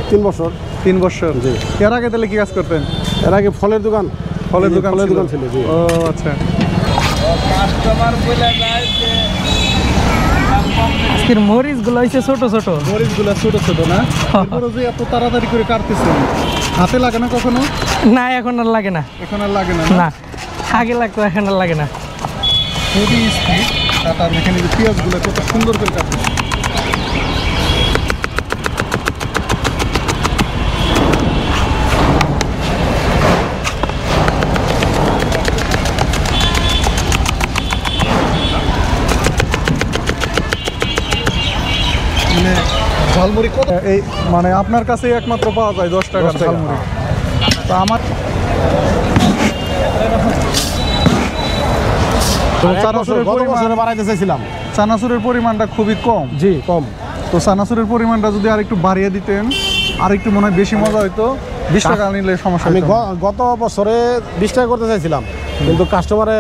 3 বছর। 3 বছর। জি। এর আগে তাহলে কি কাজ করতেন? এর আগে ফলের দোকান ছিল। জি। ও আচ্ছা। কাস্টমার বলে যায় যে আজকের মরিচগুলো হইছে ছোট ছোট। মরিচগুলো ছোট ছোট না? এরপরে যে এত তাড়াতাড়ি করে কাটতেছেন, হাতে লাগে না কখনো? না, এখন আর লাগে না। এখন আর লাগে না? না, আগে লাগতো, এখন আর লাগে না। খুবই স্পিড কাটার। এখানে যে পেঁয়াজগুলো কত সুন্দর করে কাটতেছে। ঝালমুড়ি কত? এই মানে আপনার কাছে একমাত্র পাওয়া যায় 10 টাকার ঝালমুড়ি। তো আমার চানাচুরের পরিমাণটা খুবই কম। জি, কম। তো চানাচুরের পরিমাণটা যদি আরেকটু বাড়িয়ে দিতেন আরেকটু মনে হয় বেশি মজা হইতো। 20 টাকা নিলে সমস্যা। আমি গত বছরে 20 টাকা করতে চাইছিলাম, কিন্তু কাস্টমারে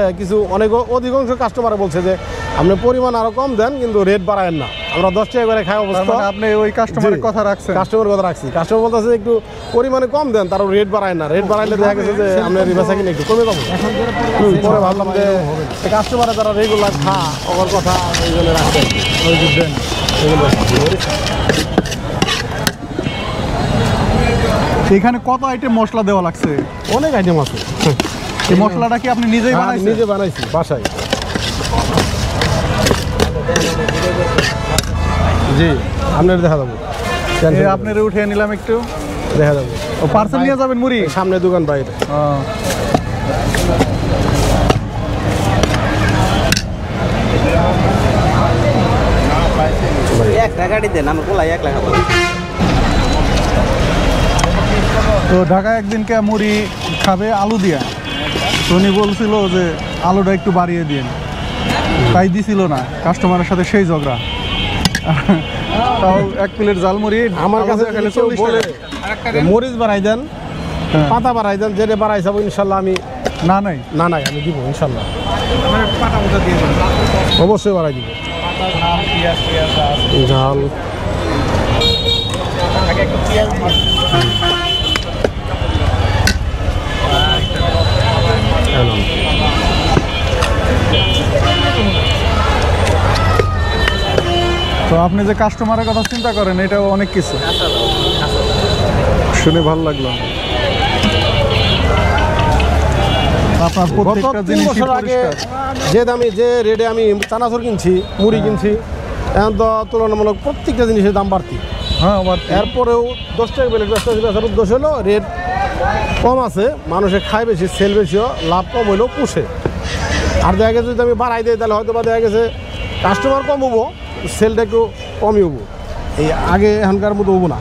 অধিকাংশ কাস্টমারে বলছে যে আপনি পরিমাণ আরো কম দেন, কিন্তু রেট বাড়ায়েন না। আমরা 10 টাকা করে খাই অবস্থা। আপনি ওই কাস্টমারের কথা রাখছেন? কাস্টমারের কথা রাখছি। কাস্টমার বলতেছে একটু পরিমাণে কম দেন, তার রেট বাড়ায় না। রেট বাড়াইলে দেখা গেছে যে আপনার বেচা কিনে একটু কমে যাবো। পরে ভাবলাম যে কাস্টমারে যারা রেগুলার ওর কথা ওই জন্য রাখছে। এখানে কত আইটেম মশলা দেওয়া লাগছে? অনেক আইটেম আছে। এই মশলাটা কি আপনি নিজেই বানাইছেন? নিজে বানাইছি বাসায়। জি, আপনার দেখা যাবো। আপনার উঠে নিলাম একটু, দেখা যাবো। ও পার্সেল নিয়ে যাবেন মুড়ি? সামনে দোকান বাইরে। তো ঢাকায় একদিনকে মুড়ি খাবে আলু দিয়া, তো উনি বলছিল যে আলুটা একটু বাড়িয়ে দিন, তাই দিছিল না। কাস্টমারের সাথে সেই ঝগড়া। তাও 1 প্লেট ঝালমুড়ি আমার কাছে খেলে 40 টাকা। মরিচ বাড়াই দেন, পাতা বাড়াই দেন, যেটা বাড়াই যাবো ইনশাল্লাহ। আমি না নাই আমি দিব ইনশাল্লাহ। অবশ্যই বাড়াই দিব। ঝাল তো আপনি যে কাস্টমারের কথা চিন্তা করেন, এটাও অনেক কিছু। শুনে ভালো লাগলো। আপনার প্রত্যেকটা জিনিস আগে যে রেটে আমি চানাচুর কিনছি, মুড়ি কিনছি, এখন তো তুলনামূলক প্রত্যেকটা জিনিসের দাম বাড়তি। হ্যাঁ, এরপরেও 10 টাকা প্লেট বেচার উদ্দেশ্য হলো রেট কম আছে, মানুষে খায় বেশি, সেল বেশিও, লাভ কম হইলেও পুষে। আর দেখা গেছে যদি আমি বাড়াই দিই তাহলে হয়তো বা দেখা গেছে কাস্টমার কম হবো, সেলটা একটু কমই হবো। এই আগে এখনকার মতো হবো না।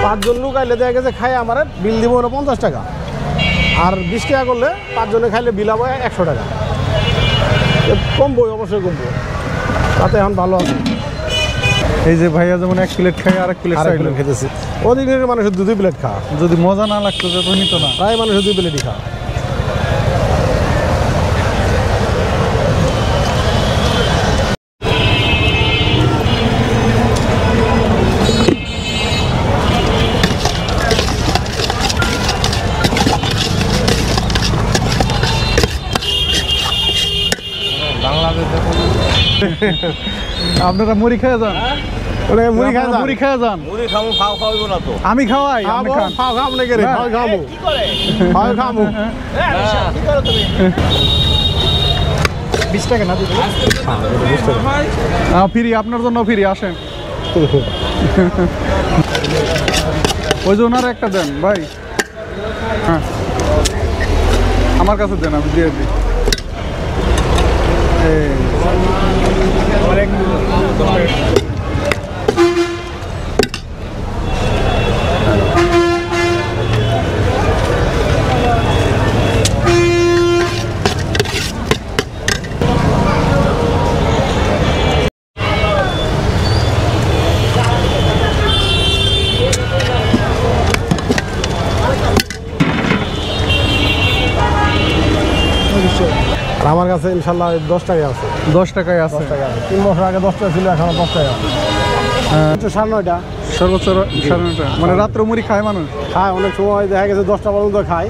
5 জন লোক আইলে দেখা গেছে খাই আমার বিল দিব হলো 50 টাকা, আর 20 টাকা করলে 5 জনে খাইলে বিল হবে 100 টাকা। কমবই, অবশ্যই কমবো, তাতে এখন ভালো আছে। এই যে ভাইয়া যেমন 1 প্লেট খাই আর 1 প্লেট খেতেছি, অধিকাংশ মানুষের 2 প্লেট খাওয়া। যদি মজা না লাগতো তো নিত না। প্রায় মানুষের 2 প্লেটই খাওয়া। আপনারা মুড়ি খেয়ে যান। মুড়ি খেয়ে যান। মুড়ি খাবো, খাও খাওয়াইবো না তো। আমি খাওয়াই, আপনি খান। খাও নাকি রে? খাবো। কি করে? খাবো। কি করো তুমি? 20 টাকা না দিতে? ফ্রি, আপনার জন্য ফ্রি। আসেন। ওই যে ওনার একটা দেন ভাই। হ্যাঁ, আমার কাছে দেন, আমি দিয়ে দিই। আমার কাছে ইনশাল্লাহ 10 টাকায় আছে। 10 টাকায় আছে। 3 বছর আগে 10 টাকা ছিল, এখন 10 টাকা আছে। 9:30। সর্বোচ্চ 9:30 মানে রাত্রে মুড়ি খায় মানুষ। খায় অনেক সময় দেখা গেছে 10টা পর্যন্ত খায়।